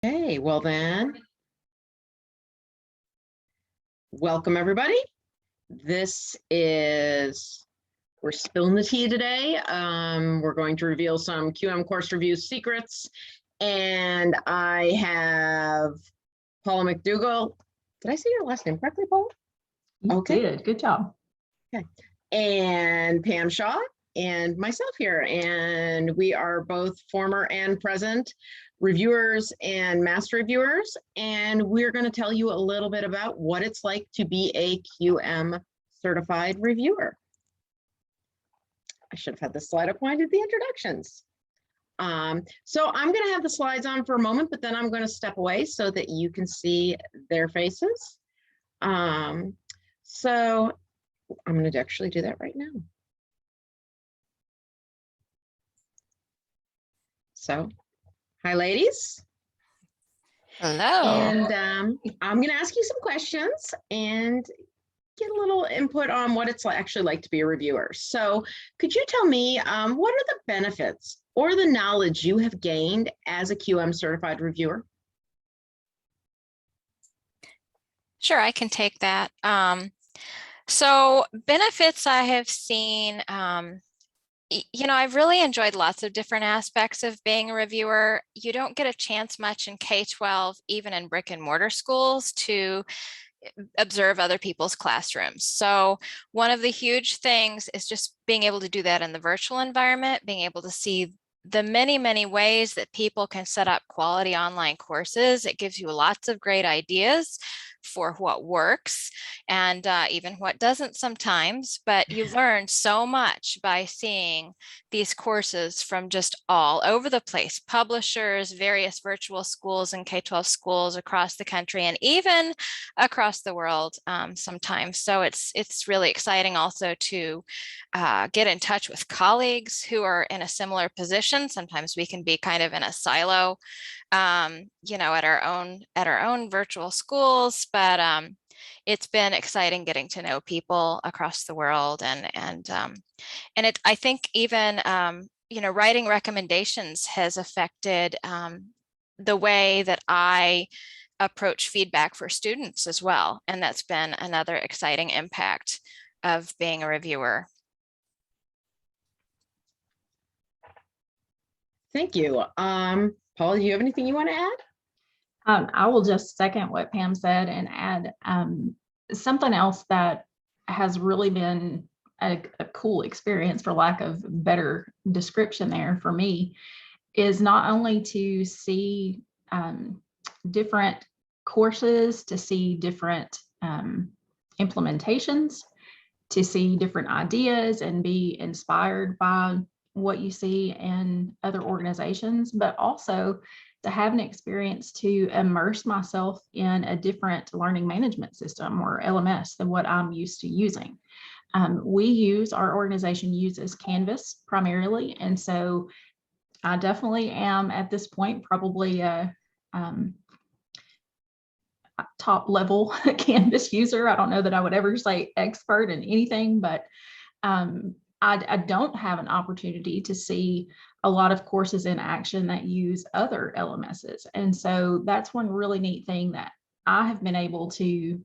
Okay, well then, welcome everybody. We're spilling the tea today. We're going to reveal some QM course review secrets. And I have Paula McDougald. Did I say your last name correctly, Paula? You Okay. did. Good job. Okay. And Pam Shaw and myself here. And we are both former and present reviewers and master reviewers. And we're going to tell you a little bit about what it's like to be a QM certified reviewer. I should have had this slide up when I did the introductions. So I'm going to have the slides on for a moment, but then I'm going to step away so that you can see their faces. So I'm going to actually do that right now. So, hi ladies. Hello. And I'm going to ask you some questions and get a little input on what it's actually like to be a reviewer. So could you tell me what are the benefits or the knowledge you have gained as a QM certified reviewer? Sure, I can take that. So benefits I have seen, I've really enjoyed lots of different aspects of being a reviewer. You don't get a chance much in K-12, even in brick and mortar schools, to observe other people's classrooms. So one of the huge things is just being able to do that in the virtual environment, being able to see the many ways that people can set up quality online courses. It gives you lots of great ideas for what works and even what doesn't sometimes, but you learn so much by seeing these courses from just all over the place, publishers, various virtual schools and K-12 schools across the country and even across the world sometimes. So it's really exciting also to get in touch with colleagues who are in a similar position. Sometimes we can be kind of in a silo at our own virtual schools, but it's been exciting getting to know people across the world, and I think even writing recommendations has affected the way that I approach feedback for students as well, and that's been another exciting impact of being a reviewer. Thank you. Paul, do you have anything you want to add? I will just second what Pam said and add something else that has really been a cool experience, for lack of better description there for me, is not only to see different courses, to see different implementations, to see different ideas and be inspired by what you see in other organizations, but also to have an experience to immerse myself in a different learning management system or LMS than what I'm used to using. Our organization uses Canvas primarily. And so I definitely am at this point probably a top level Canvas user. I don't know that I would ever say expert in anything, but I don't have an opportunity to see a lot of courses in action that use other LMSs. And so that's one really neat thing that I have been able to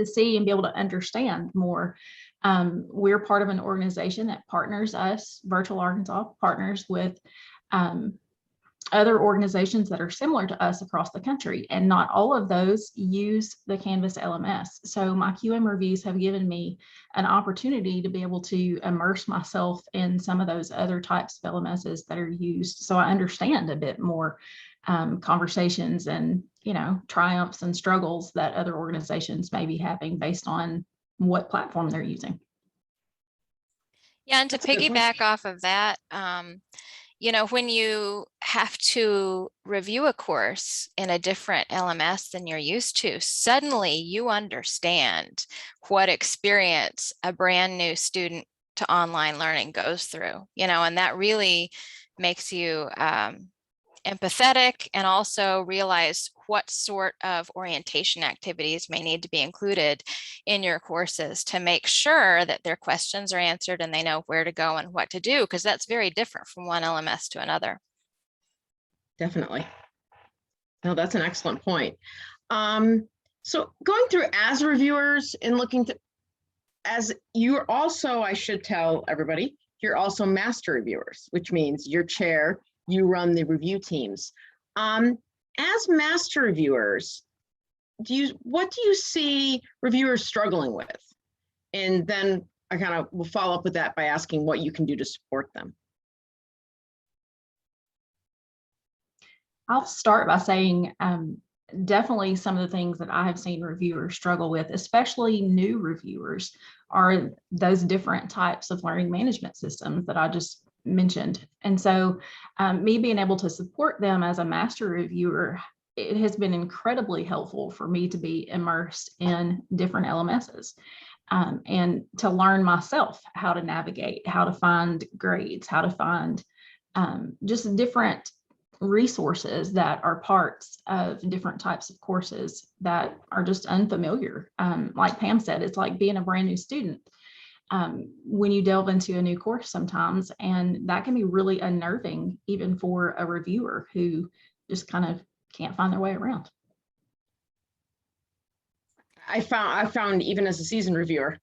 see and be able to understand more. We're part of an organization that partners us, Virtual Arkansas partners with other organizations that are similar to us across the country, and not all of those use the Canvas LMS. So my QM reviews have given me an opportunity to be able to immerse myself in some of those other types of LMSs that are used, so I understand a bit more conversations and triumphs and struggles that other organizations may be having based on what platform they're using. Yeah, and to piggyback off of that, when you have to review a course in a different LMS than you're used to, suddenly you understand what experience a brand new student to online learning goes through, and that really makes you empathetic and also realize what sort of orientation activities may need to be included in your courses to make sure that their questions are answered and they know where to go and what to do, because that's very different from one LMS to another. Definitely. No, that's an excellent point. So going through as reviewers and looking to, as you're also, I should tell everybody, you're also master reviewers, which means you're chair, you run the review teams. As master reviewers, what do you see reviewers struggling with? And then I kind of will follow up with that by asking what you can do to support them. I'll start by saying definitely some of the things that I have seen reviewers struggle with, especially new reviewers, are those different types of learning management systems that I just mentioned. And so me being able to support them as a master reviewer, it has been incredibly helpful for me to be immersed in different LMSs and to learn myself how to navigate, how to find grades, how to find just different resources that are parts of different types of courses that are just unfamiliar. Like Pam said, it's like being a brand new student when you delve into a new course sometimes, and that can be really unnerving even for a reviewer who just kind of can't find their way around. I found even as a seasoned reviewer,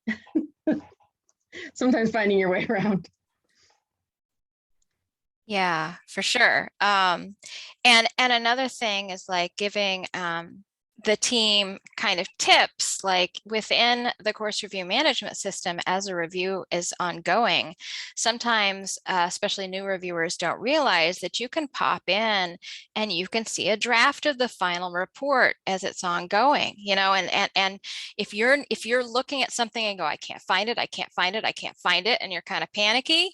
sometimes finding your way around. Yeah, for sure. And another thing is like giving the team kind of tips, like within the course review management system as a review is ongoing. Sometimes, especially new reviewers don't realize that you can pop in and you can see a draft of the final report as it's ongoing, you know, and if you're looking at something and go, I can't find it, I can't find it, I can't find it, and you're kind of panicky,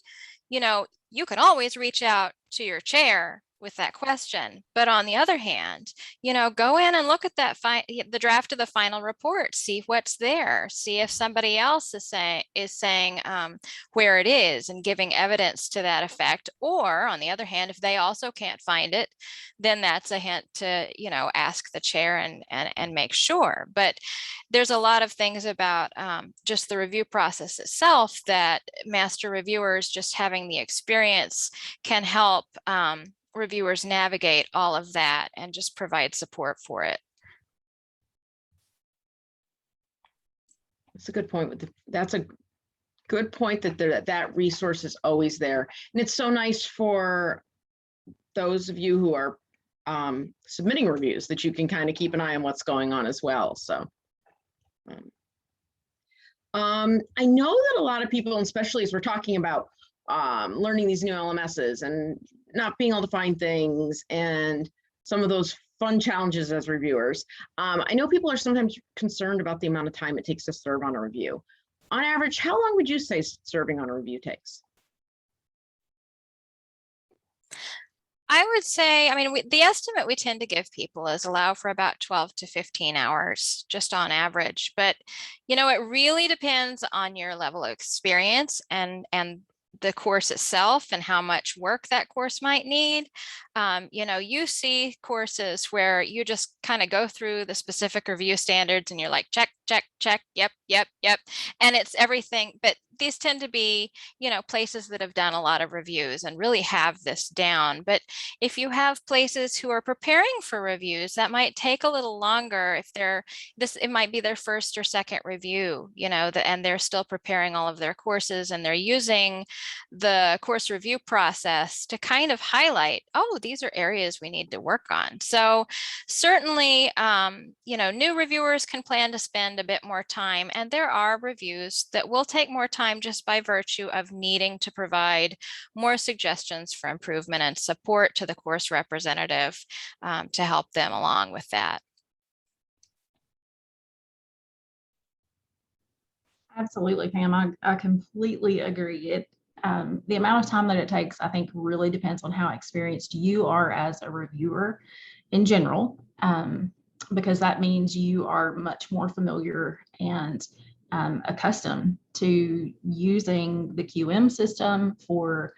you know, you can always reach out to your chair with that question. But on the other hand, you know, go in and look at that the draft of the final report, see what's there, see if somebody else is saying where it is and giving evidence to that effect. Or on the other hand, if they also can't find it, then that's a hint to, you know, ask the chair and make sure. But there's a lot of things about just the review process itself that master reviewers, just having the experience, can help reviewers navigate all of that and just provide support for it. That's a good point. That's a good point that that resource is always there. And it's so nice for those of you who are submitting reviews that you can kind of keep an eye on what's going on as well. So I know that a lot of people, especially as we're talking about learning these new LMSs and not being able to find things and some of those fun challenges as reviewers. I know people are sometimes concerned about the amount of time it takes to serve on a review. On average, how long would you say serving on a review takes? I would say, I mean, the estimate we tend to give people is allow for about 12 to 15 hours, just on average. But, you know, it really depends on your level of experience and the course itself and how much work that course might need. You know, you see courses where you just kind of go through the specific review standards and you're like, check, check, check, yep, yep, yep. And it's everything, but these tend to be, you know, places that have done a lot of reviews and really have this down. But if you have places who are preparing for reviews, that might take a little longer. If it might be their first or second review, you know, and they're still preparing all of their courses and they're using the course review process to kind of highlight, oh, these are areas we need to work on. So certainly, you know, new reviewers can plan to spend a bit more time, and there are reviews that will take more time just by virtue of needing to provide more suggestions for improvement and support to the course representative to help them along with that. Absolutely, Pam. I completely agree. The amount of time that it takes, I think, really depends on how experienced you are as a reviewer in general, because that means you are much more familiar and accustomed to using the QM system for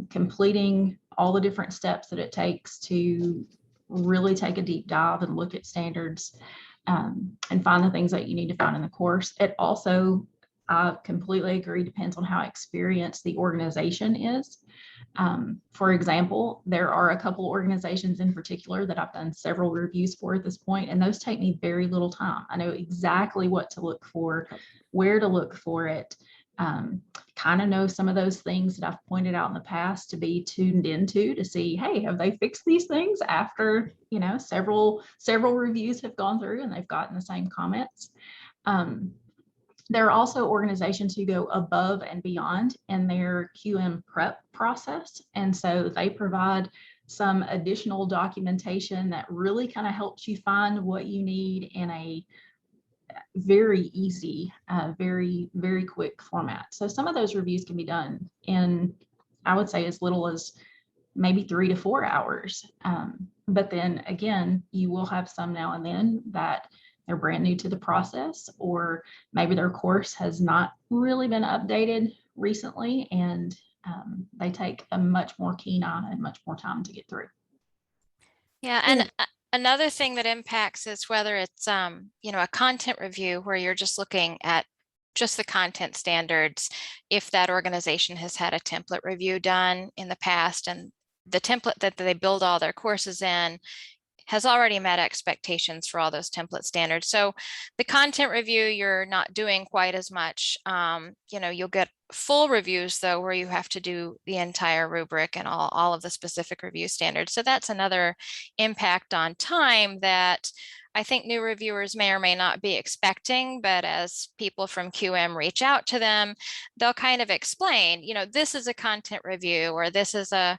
completing all the different steps that it takes to really take a deep dive and look at standards and find the things that you need to find in the course. It also, I completely agree, depends on how experienced the organization is. For example, there are a couple organizations in particular that I've done several reviews for at this point, and those take me very little time. I know exactly what to look for, where to look for it, kind of know some of those things that I've pointed out in the past to be tuned into to see, hey, have they fixed these things after, several reviews have gone through and they've gotten the same comments. There are also organizations who go above and beyond in their QM prep process. And so they provide some additional documentation that really kind of helps you find what you need in a very easy, very, very quick format. So some of those reviews can be done in, I would say, as little as maybe 3 to 4 hours. But then again, you will have some now and then that they're brand new to the process, or maybe their course has not really been updated recently, and they take a much more keen eye and much more time to get through. Yeah, and another thing that impacts is whether it's a content review where you're just looking at just the content standards. If that organization has had a template review done in the past and the template that they build all their courses in has already met expectations for all those template standards. So the content review, you're not doing quite as much. You'll get full reviews though, where you have to do the entire rubric and all of the specific review standards. So that's another impact on time that I think new reviewers may or may not be expecting, but as people from QM reach out to them, they'll kind of explain, this is a content review, or this is a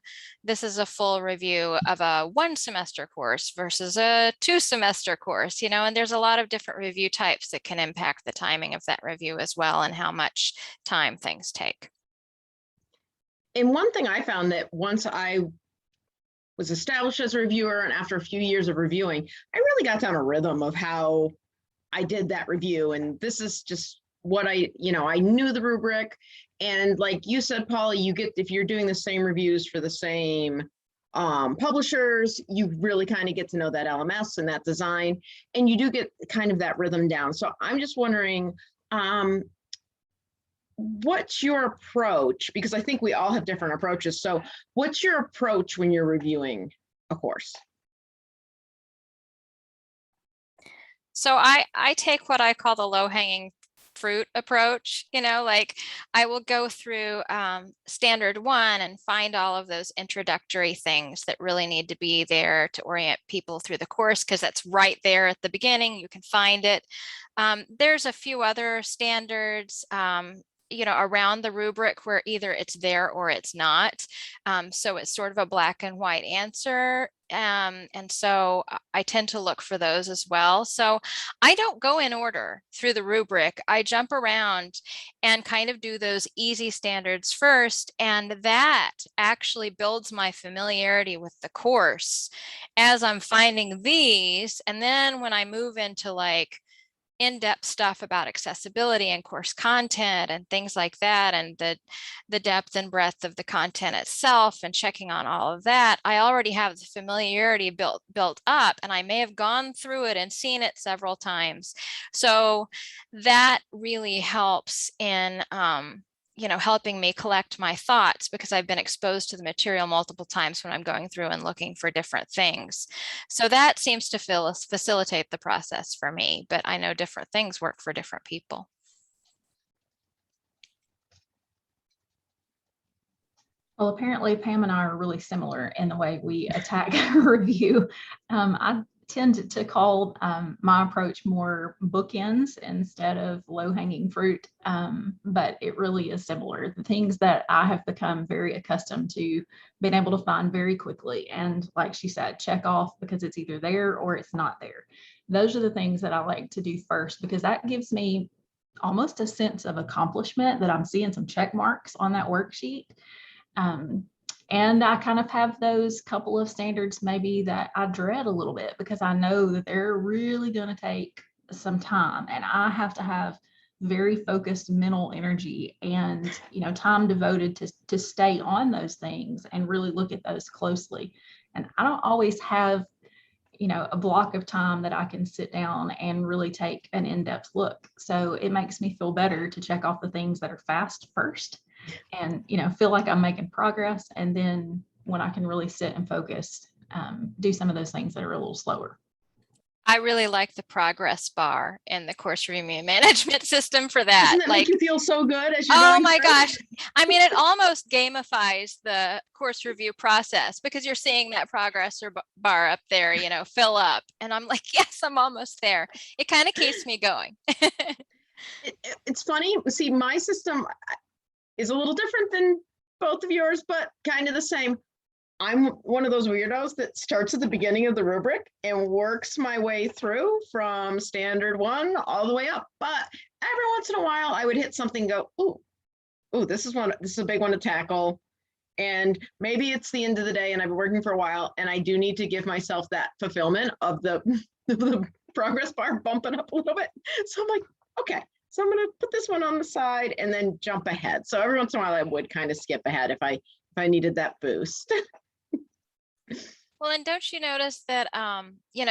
full review of a 1 semester course versus a 2 semester course, and there's a lot of different review types that can impact the timing of that review as well, and how much time things take. And one thing I found that once I was established as a reviewer, and after a few years of reviewing, I really got down a rhythm of how I did that review. And this is just what I knew the rubric. And like you said, Paula, if you're doing the same reviews for the same publishers, you really kind of get to know that LMS and that design, and you do get kind of that rhythm down. So I'm just wondering, what's your approach? Because I think we all have different approaches. So what's your approach when you're reviewing a course? So I take what I call the low-hanging fruit approach. Like I will go through standard 1 and find all of those introductory things that really need to be there to orient people through the course, because that's right there at the beginning. You can find it. There's a few other standards around the rubric where either it's there or it's not. So it's sort of a black and white answer. And so I tend to look for those as well. So I don't go in order through the rubric. I jump around and kind of do those easy standards first. And that actually builds my familiarity with the course as I'm finding these. And then when I move into like in-depth stuff about accessibility and course content and things like that, and the depth and breadth of the content itself and checking on all of that, I already have the familiarity built up, and I may have gone through it and seen it several times. So that really helps in helping me collect my thoughts, because I've been exposed to the material multiple times when I'm going through and looking for different things. So that seems to facilitate the process for me, but I know different things work for different people. Well, apparently Pam and I are really similar in the way we attack a review. I tend to call my approach more bookends instead of low-hanging fruit, but it really is similar. The things that I have become very accustomed to being able to find very quickly, and like she said, check off because it's either there or it's not there. Those are the things that I like to do first, because that gives me almost a sense of accomplishment that I'm seeing some check marks on that worksheet. And I kind of have those couple of standards maybe that I dread a little bit, because I know that they're really going to take some time, and I have to have very focused mental energy and time devoted to stay on those things and really look at those closely. And I don't always have a block of time that I can sit down and really take an in-depth look. So it makes me feel better to check off the things that are fast first. and, feel like I'm making progress. And then when I can really sit and focus, do some of those things that are a little slower. I really like the progress bar in the course review management system for that. Doesn't that make you feel so good as you're oh going my through? gosh. I mean, it almost gamifies the course review process because you're seeing that progress bar up there, fill up. And I'm like, yes, I'm almost there. It kind of keeps me going. It's funny. See, my system is a little different than both of yours, but kind of the same. I'm one of those weirdos that starts at the beginning of the rubric and works my way through from standard 1 all the way up. But every once in a while, I would hit something, go, ooh, this is a big one to tackle. And maybe it's the end of the day and I've been working for a while and I do need to give myself that fulfillment of the progress bar bumping up a little bit. So I'm like, okay, so I'm going to put this one on the side and then jump ahead. So every once in a while, I would kind of skip ahead if I needed that boost. Well, and don't you notice that,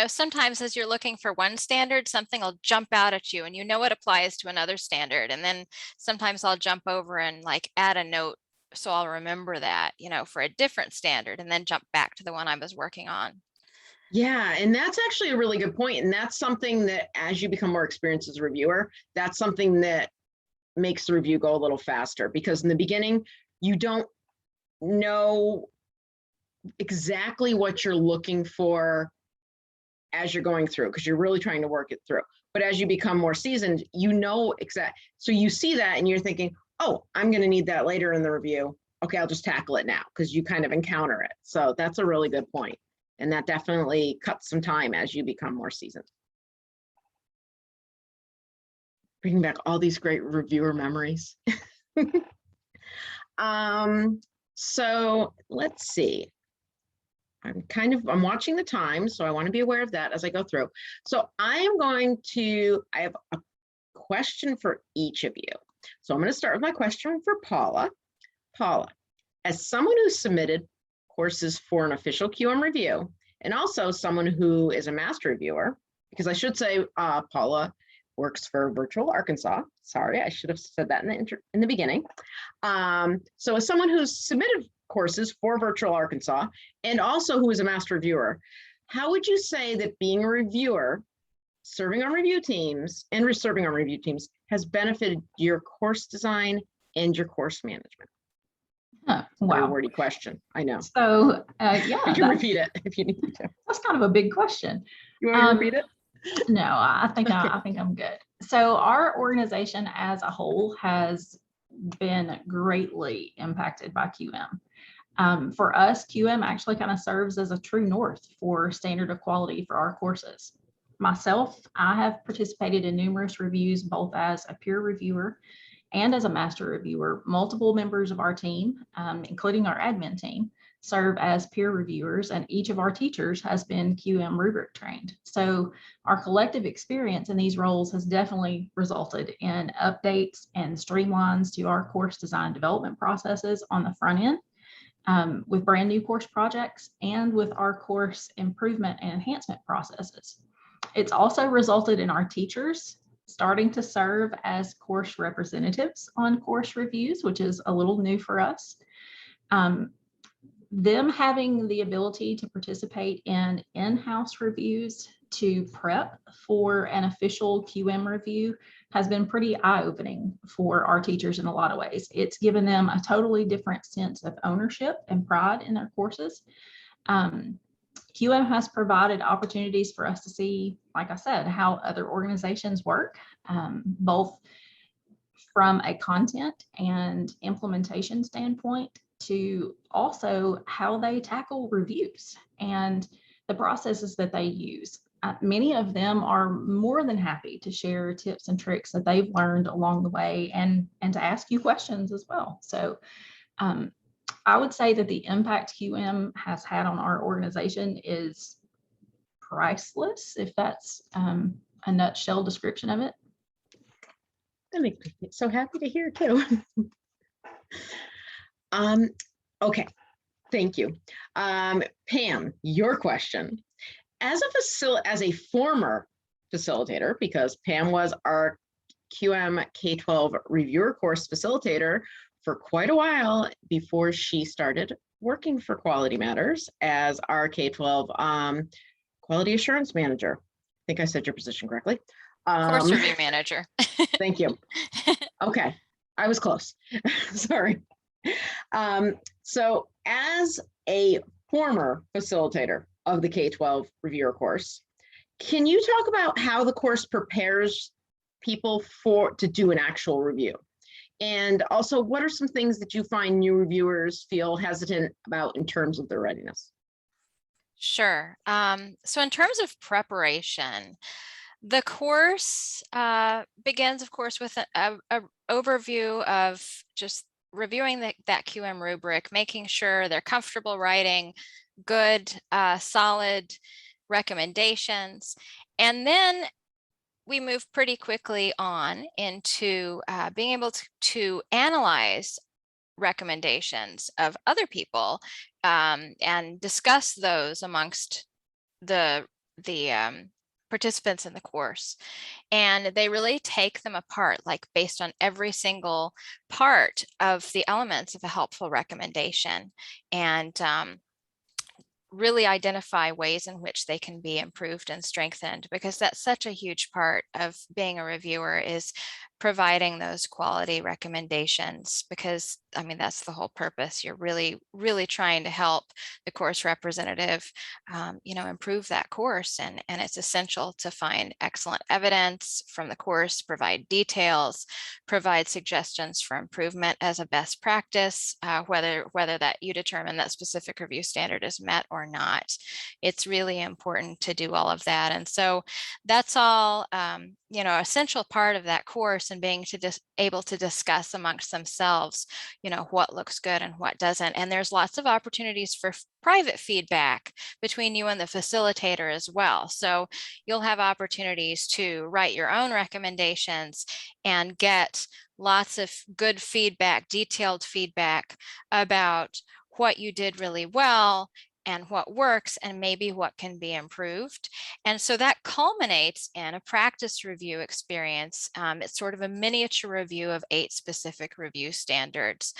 sometimes as you're looking for one standard, something will jump out at you and it applies to another standard. And then sometimes I'll jump over and like add a note. So I'll remember that, for a different standard and then jump back to the one I was working on. Yeah, and that's actually a really good point. And that's something that as you become more experienced as a reviewer, that's something that makes the review go a little faster, because in the beginning, you don't know exactly what you're looking for as you're going through, because you're really trying to work it through. But as you become more seasoned, so you see that and you're thinking, oh, I'm going to need that later in the review. Okay, I'll just tackle it now, because you kind of encounter it. So that's a really good point. And that definitely cuts some time as you become more seasoned. Bringing back all these great reviewer memories. So let's see. I'm watching the time, so I want to be aware of that as I go through. So I have a question for each of you. So I'm going to start with my question for Paula. Paula, as someone who submitted courses for an official QM review, and also someone who is a master reviewer, because I should say Paula works for Virtual Arkansas. Sorry, I should have said that in the beginning. So as someone who's submitted courses for Virtual Arkansas and also who is a master reviewer, how would you say that being a reviewer, serving on review teams and serving on review teams has benefited your course design and your course management? Wow. Very wordy question, I know. So yeah, you can repeat it if you need to. That's kind of a big question. You want me to repeat it? No, I think I'm good. So our organization as a whole has been greatly impacted by QM. For us, QM actually kind of serves as a true north for standard of quality for our courses. Myself, I have participated in numerous reviews, both as a peer reviewer and as a master reviewer. Multiple members of our team, including our admin team, serve as peer reviewers, and each of our teachers has been QM rubric trained. So our collective experience in these roles has definitely resulted in updates and streamlines to our course design development processes on the front end, with brand new course projects and with our course improvement and enhancement processes. It's also resulted in our teachers starting to serve as course representatives on course reviews, which is a little new for us. Them having the ability to participate in in-house reviews to prep for an official QM review has been pretty eye-opening for our teachers in a lot of ways. It's given them a totally different sense of ownership and pride in their courses. QM has provided opportunities for us to see, like I said, how other organizations work, both from a content and implementation standpoint, to also how they tackle reviews and the processes that they use. Many of them are more than happy to share tips and tricks that they've learned along the way and to ask you questions as well. So I would say that the impact QM has had on our organization is priceless, if that's a nutshell description of it. That makes me so happy to hear too. Okay, thank you. Pam, your question. As a former facilitator, because Pam was our QM K-12 reviewer course facilitator for quite a while before she started working for Quality Matters as our K-12 quality assurance manager. I think I said your position correctly. Course review manager. Thank you. Okay, I was close. Sorry. So as a former facilitator of the K-12 reviewer course, can you talk about how the course prepares people to do an actual review? And also, what are some things that you find new reviewers feel hesitant about in terms of their readiness? Sure. So in terms of preparation, the course begins, of course, with a overview of just reviewing that QM rubric, making sure they're comfortable writing good, solid recommendations. And then we move pretty quickly on into being able to analyze recommendations of other people and discuss those amongst the participants in the course. And they really take them apart, like based on every single part of the elements of a helpful recommendation, and really identify ways in which they can be improved and strengthened, because that's such a huge part of being a reviewer, is providing those quality recommendations, because I mean, that's the whole purpose. You're really trying to help the course representative improve that course, and it's essential to find excellent evidence from the course, provide details, provide suggestions for improvement as a best practice, whether that you determine that specific review standard is met or not. It's really important to do all of that. And so that's all essential part of that course, and being able to discuss amongst themselves what looks good and what doesn't. And there's lots of opportunities for private feedback between you and the facilitator as well. So you'll have opportunities to write your own recommendations and get lots of good feedback, detailed feedback about what you did really well and what works and maybe what can be improved. And so that culminates in a practice review experience. It's sort of a miniature review of 8 specific review standards,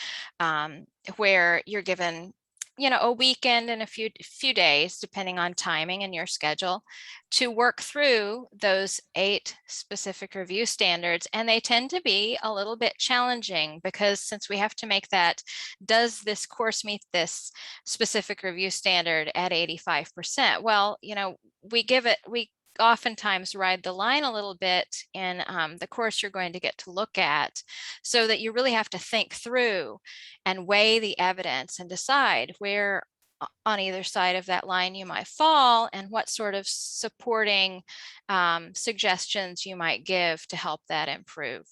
where you're given a weekend and a few days, depending on timing and your schedule, to work through those 8 specific review standards. And they tend to be a little bit challenging, because since we have to make that, does this course meet this specific review standard at 85%? Well, we oftentimes ride the line a little bit in the course you're going to get to look at, so that you really have to think through and weigh the evidence and decide where on either side of that line you might fall, and what sort of supporting suggestions you might give to help that improve.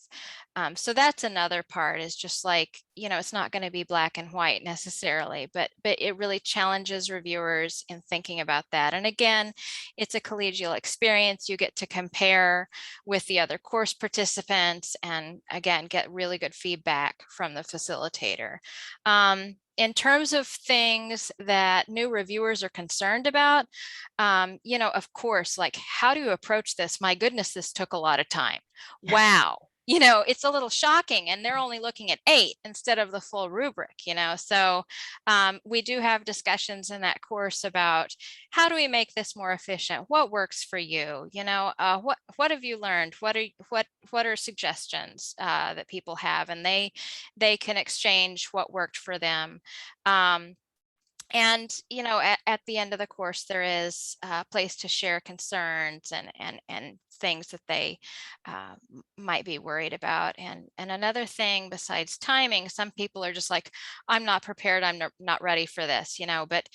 So that's another part, is just like, it's not going to be black and white necessarily, but it really challenges reviewers in thinking about that. And again, it's a collegial experience. You get to compare with the other course participants, and again, get really good feedback from the facilitator. In terms of things that new reviewers are concerned about, of course, like, how do you approach this? My goodness, this took a lot of time. Wow. It's a little shocking, and they're only looking at 8 instead of the full rubric, so we do have discussions in that course about how do we make this more efficient? What works for you? What have you learned? What are suggestions that people have? And they can exchange what worked for them. And at the end of the course, there is a place to share concerns and things that they might be worried about. And another thing besides timing, some people are just like, I'm not prepared, I'm not ready for this, but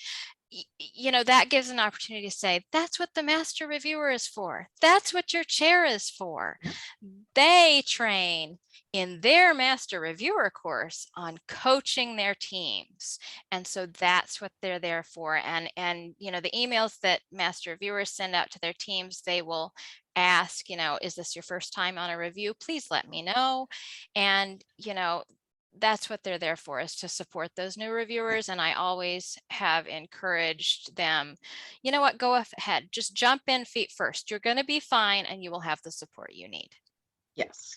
that gives an opportunity to say, that's what the master reviewer is for. That's what your chair is for. They train in their master reviewer course on coaching their teams. And so that's what they're there for. And the emails that master reviewers send out to their teams, they will ask, is this your first time on a review? Please let me know. And, that's what they're there for, is to support those new reviewers. And I always have encouraged them, go ahead, just jump in feet first. You're going to be fine, and you will have the support you need. Yes.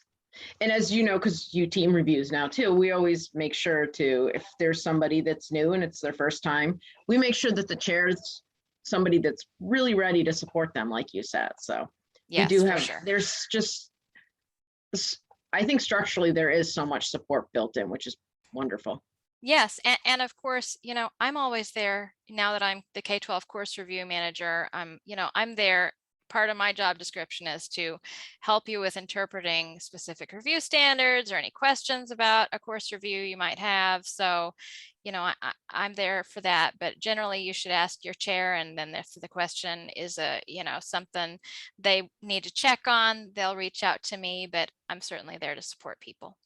And as you know, because you team reviews now too, we always make sure to, if there's somebody that's new and it's their first time, we make sure that the chair is somebody that's really ready to support them, like you said. So we Yes, do for have, sure. there's just, I think structurally there is so much support built in, which is wonderful. Yes, and of course, you know, I'm always there now that I'm the K-12 course review manager. You know, I'm there. Part of my job description is to help you with interpreting specific review standards or any questions about a course review you might have. So, you know, I'm there for that. But generally, you should ask your chair, and then if the question is you know, something they need to check on, they'll reach out to me. But I'm certainly there to support people.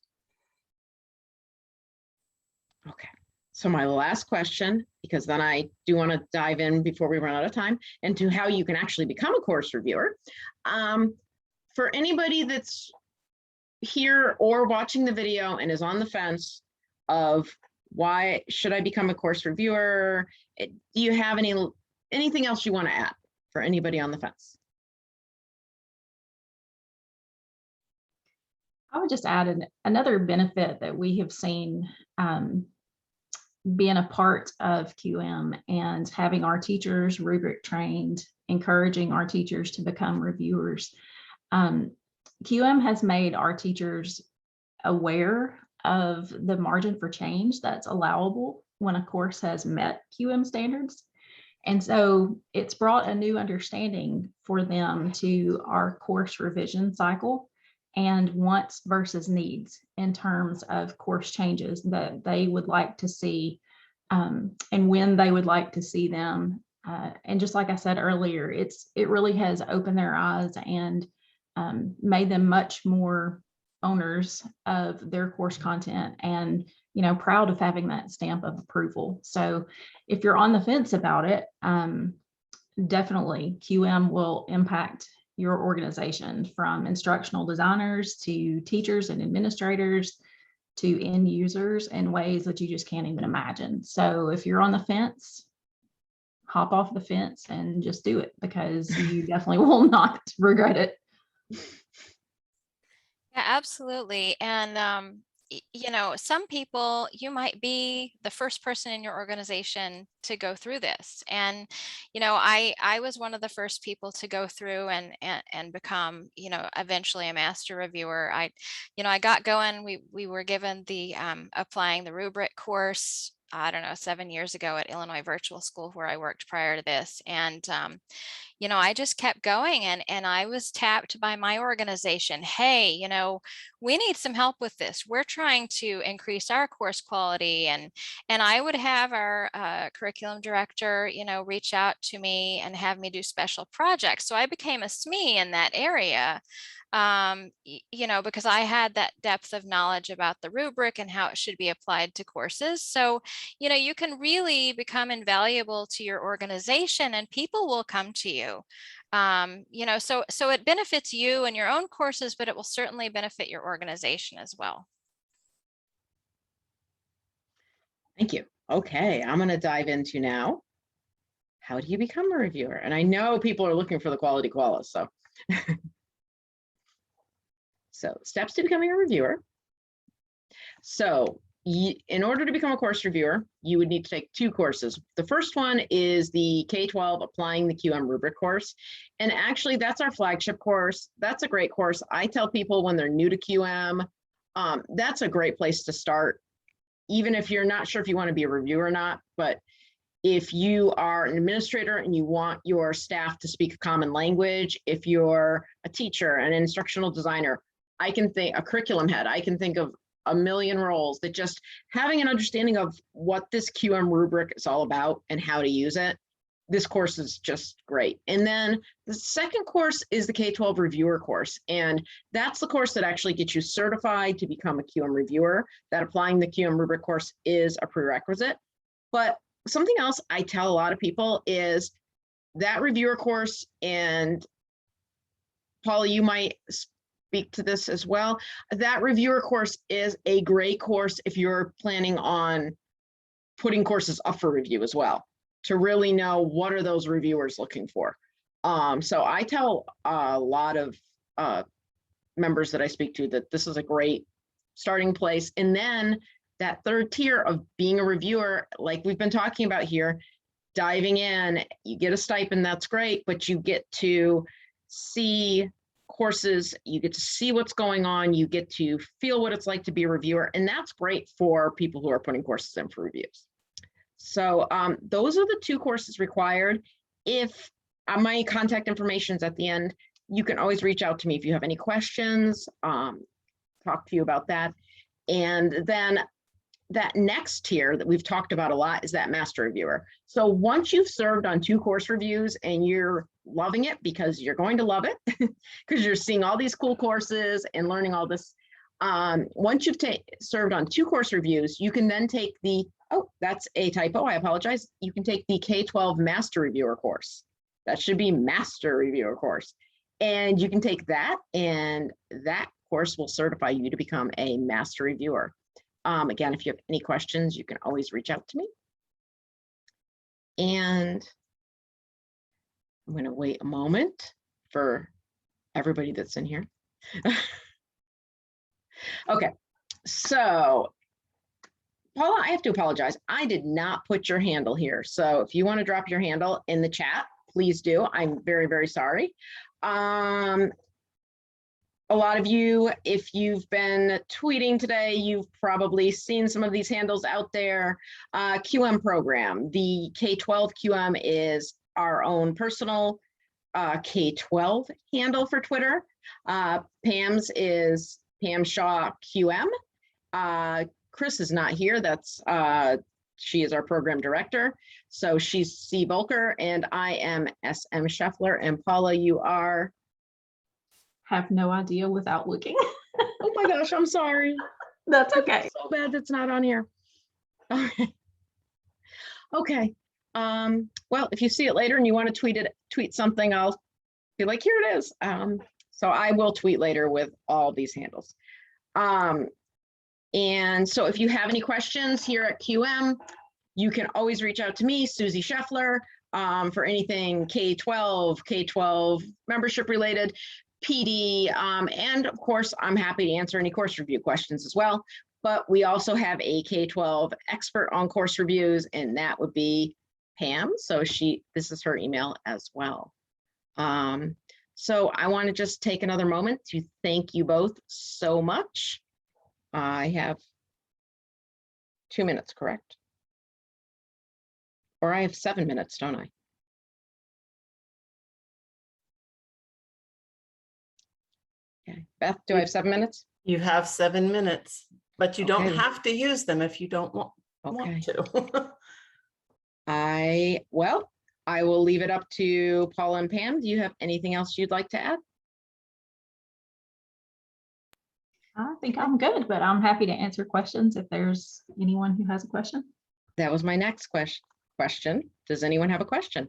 Okay. So my last question, because then I do want to dive in before we run out of time, into how you can actually become a course reviewer. For anybody that's here or watching the video and is on the fence of why should I become a course reviewer, do you have anything else you want to add for anybody on the fence? I would just add another benefit that we have seen being a part of QM and having our teachers rubric trained, encouraging our teachers to become reviewers. QM has made our teachers aware of the margin for change that's allowable when a course has met QM standards. And so it's brought a new understanding for them to our course revision cycle and wants versus needs in terms of course changes that they would like to see and when they would like to see them. And just like I said earlier, it really has opened their eyes and made them much more owners of their course content and, you know, proud of having that stamp of approval. So if you're on the fence about it, definitely QM will impact your organization, from instructional designers to teachers and administrators to end users, in ways that you just can't even imagine. So if you're on the fence, hop off the fence and just do it, because you definitely will not regret it. Yeah, absolutely. And you know, some people, you might be the first person in your organization to go through this. And, you know, I was one of the first people to go through and become, you know, eventually a master reviewer. You know, I got going, we were given the applying the rubric course, I don't know, 7 years ago at Illinois Virtual School, where I worked prior to this. And you know, I just kept going, and I was tapped by my organization. Hey, you know, we need some help with this. We're trying to increase our course quality. And I would have our curriculum director, you know, reach out to me and have me do special projects. So I became a SME in that area. You know, because I had that depth of knowledge about the rubric and how it should be applied to courses. So, you know, you can really become invaluable to your organization, and people will come to you. You know, so it benefits you and your own courses, but it will certainly benefit your organization as well. Thank you. Okay, I'm going to dive into now. How do you become a reviewer? And I know people are looking for the quality koalas, so. So steps to becoming a reviewer. So in order to become a course reviewer, you would need to take 2 courses. The first one is the K-12 Applying the QM Rubric course. And actually, that's our flagship course. That's a great course. I tell people when they're new to QM, that's a great place to start, even if you're not sure if you want to be a reviewer or not. But if you are an administrator and you want your staff to speak a common language, if you're a teacher, an instructional designer, I can think a curriculum head, I can think of a million roles that just having an understanding of what this QM rubric is all about and how to use it. This course is just great. And then the second course is the K-12 reviewer course. And that's the course that actually gets you certified to become a QM reviewer. That Applying the QM rubric course is a prerequisite. But something else I tell a lot of people is that reviewer course, and Paula, you might speak to this as well. That reviewer course is a great course if you're planning on putting courses up for review as well, to really know what are those reviewers looking for. So I tell a lot of members that I speak to that this is a great starting place. And then that third tier of being a reviewer, like we've been talking about here, diving in, you get a stipend, that's great, but you get to see courses, you get to see what's going on, you get to feel what it's like to be a reviewer, and that's great for people who are putting courses in for reviews. So those are the 2 courses required. If my contact information is at the end, you can always reach out to me if you have any questions, talk to you about that. And then that next tier that we've talked about a lot is that master reviewer. So once you've served on 2 course reviews and you're loving it, because you're going to love it, because you're seeing all these cool courses and learning all this. Once you've served on 2 course reviews, you can then take the, oh, that's a typo, I apologize. You can take the K-12 master reviewer course. That should be master reviewer course. And you can take that, and that course will certify you to become a master reviewer. Again, if you have any questions, you can always reach out to me. And I'm going to wait a moment for everybody that's in here. Okay, so Paula, I have to apologize. I did not put your handle here. So if you want to drop your handle in the chat, please do. I'm very, very sorry. A lot of you, if you've been tweeting today, you've probably seen some of these handles out there. QM program, the K-12 QM is our own personal K-12 handle for Twitter. Pam's is Pam Shaw QM. Chris is not here. That's she is our program director. So she's C. Volker, and I am SM Scheffler. And Paula, you are? Have no idea without looking. Oh my gosh, I'm sorry. That's okay. So bad that's not on here. Okay. Okay. Well, if you see it later and you want to tweet something, I'll be like, here it is. So I will tweet later with all these handles. And so if you have any questions here at QM, you can always reach out to me, Suzie Scheffler, for anything K-12 membership related, PD, and of course, I'm happy to answer any course review questions as well. But we also have a K-12 expert on course reviews, and that would be Pam. So this is her email as well. So I want to just take another moment to thank you both so much. I have 2 minutes, correct? Or I have 7 minutes, don't I? Okay, Beth, do I have 7 minutes? You have 7 minutes, but you don't have to use them if you don't want to. Well, I will leave it up to Paula and Pam. Do you have anything else you'd like to add? I think I'm good, but I'm happy to answer questions if there's anyone who has a question. That was my next question. Does anyone have a question?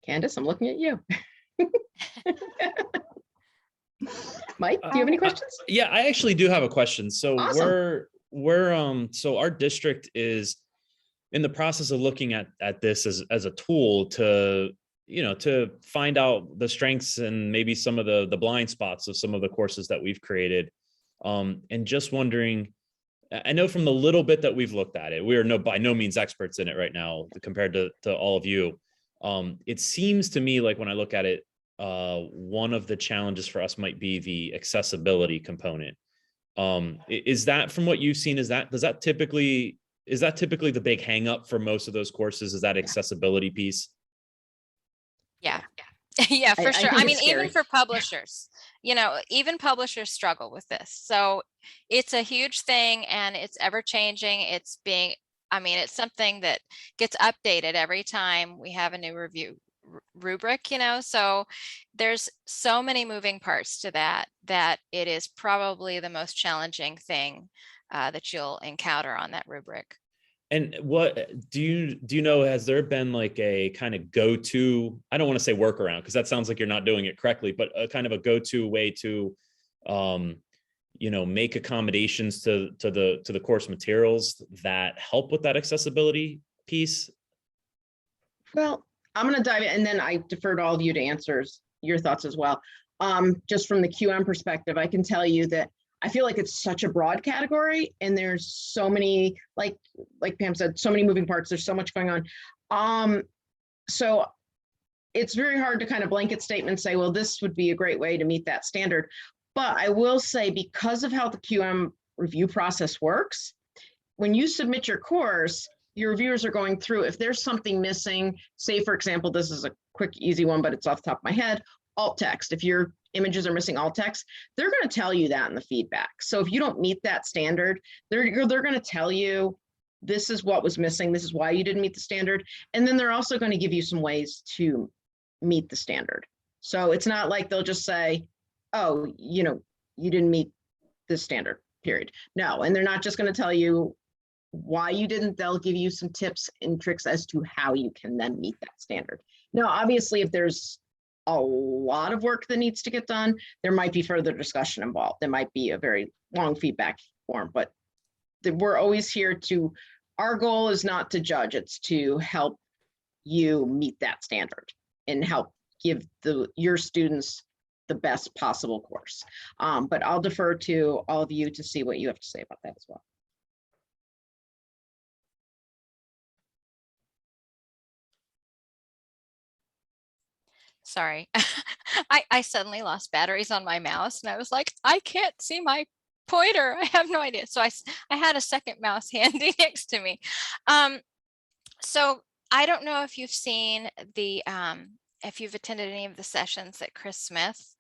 Candace, I'm looking at you. Mike, do you have any questions? Yeah, I actually do have a question. So awesome. So our district is in the process of looking at this as a tool to, to find out the strengths and maybe some of the blind spots of some of the courses that we've created. And just wondering, I know from the little bit that we've looked at it, we are by no means experts in it right now compared to all of you. It seems to me like when I look at it, one of the challenges for us might be the accessibility component. Is that, from what you've seen, is that typically the big hang up for most of those courses? Is that accessibility piece? Yeah. Yeah, for sure. I mean, scary. even for publishers, even publishers struggle with this. So it's a huge thing and it's ever changing. It's something that gets updated every time we have a new review rubric, so there's so many moving parts to that it is probably the most challenging thing that you'll encounter on that rubric. And what do you know, has there been like a kind of go-to, I don't want to say workaround because that sounds like you're not doing it correctly, but a kind of a go-to way to make accommodations to the course materials that help with that accessibility piece? Well, I'm going to dive in, and then I defer to all of you to answer your thoughts as well. Just from the QM perspective, I can tell you that I feel like it's such a broad category, and there's so many, like Pam said, so many moving parts. There's so much going on. So it's very hard to kind of blanket statement say, well, this would be a great way to meet that standard. But I will say, because of how the QM review process works, when you submit your course, your reviewers are going through, if there's something missing, say, for example, this is a quick, easy one, but it's off the top of my head, alt text. If your images are missing alt text, they're going to tell you that in the feedback. So if you don't meet that standard, they're going to tell you, this is what was missing, this is why you didn't meet the standard. And then they're also going to give you some ways to meet the standard. So it's not like they'll just say, oh, you didn't meet the standard, period. No, and they're not just going to tell you why you didn't. They'll give you some tips and tricks as to how you can then meet that standard. Now, obviously, if there's a lot of work that needs to get done, there might be further discussion involved. There might be a very long feedback form, but we're always here to, our goal is not to judge, it's to help you meet that standard and help give your students the best possible course. But I'll defer to all of you to see what you have to say about that as well. Sorry, I suddenly lost batteries on my mouse, and I was like, I can't see my pointer. I have no idea. So I had a second mouse handy next to me. So I don't know if you've seen if you've attended any of the sessions that Chris Smith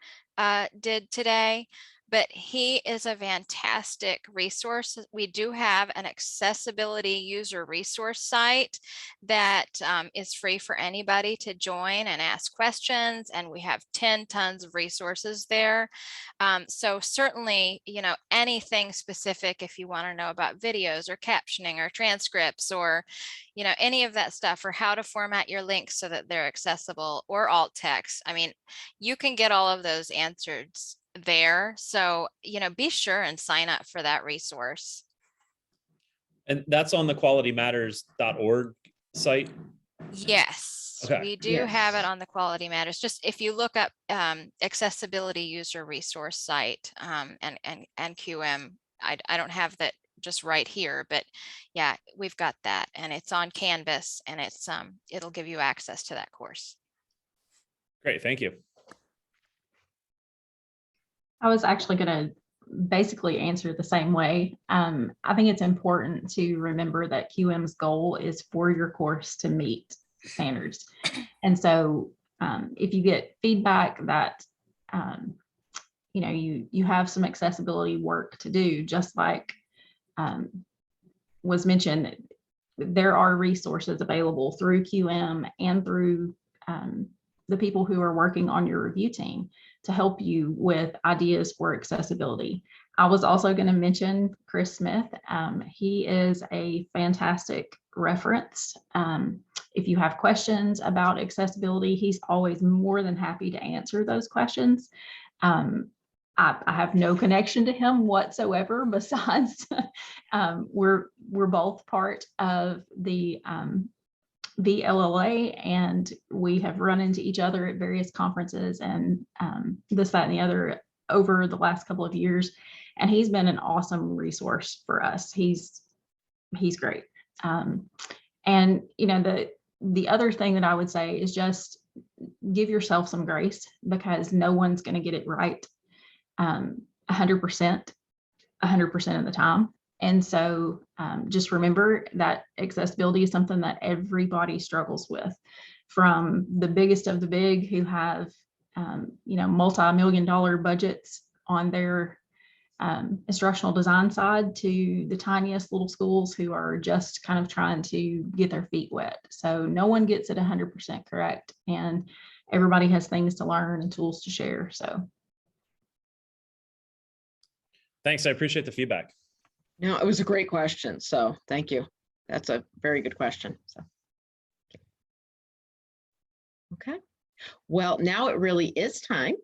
did today, but he is a fantastic resource. We do have an accessibility user resource site that is free for anybody to join and ask questions, and we have 10 tons of resources there. So certainly, anything specific, if you want to know about videos or captioning or transcripts or any of that stuff, or how to format your links so that they're accessible, or alt text, I mean, you can get all of those answers there. So, be sure and sign up for that resource. And that's on the qualitymatters.org site? Yes, okay. We do have it on the Quality Matters. Just if you look up accessibility user resource site and QM, I don't have that just right here, but yeah, we've got that, and it's on Canvas, and it's it'll give you access to that course. Great, thank you. I was actually going to basically answer the same way. I think it's important to remember that QM's goal is for your course to meet standards. And so if you get feedback that, you have some accessibility work to do, just like was mentioned, there are resources available through QM and through the people who are working on your review team to help you with ideas for accessibility. I was also going to mention Chris Smith. He is a fantastic reference. If you have questions about accessibility, he's always more than happy to answer those questions. I have no connection to him whatsoever, besides we're both part of the LLA, and we have run into each other at various conferences and this, that, and the other over the last couple of years. And he's been an awesome resource for us. He's great. And the other thing that I would say is just give yourself some grace, because no one's going to get it right 100% of the time. And so just remember that accessibility is something that everybody struggles with, from the biggest of the big who have, multi-million-dollar budgets on their instructional design side, to the tiniest little schools who are just kind of trying to get their feet wet. So no one gets it 100% correct, and everybody has things to learn and tools to share. So. Thanks, I appreciate the feedback. No, it was a great question. So thank you. That's a very good question. So. Okay. Well, now it really is time.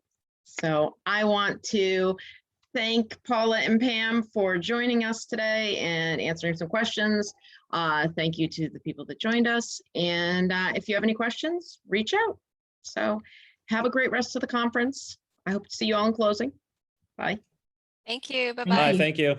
So I want to thank Paula and Pam for joining us today and answering some questions. Thank you to the people that joined us. And if you have any questions, reach out. So have a great rest of the conference. I hope to see you all in closing. Bye. Thank you. Thank Bye-bye. you. Thank you.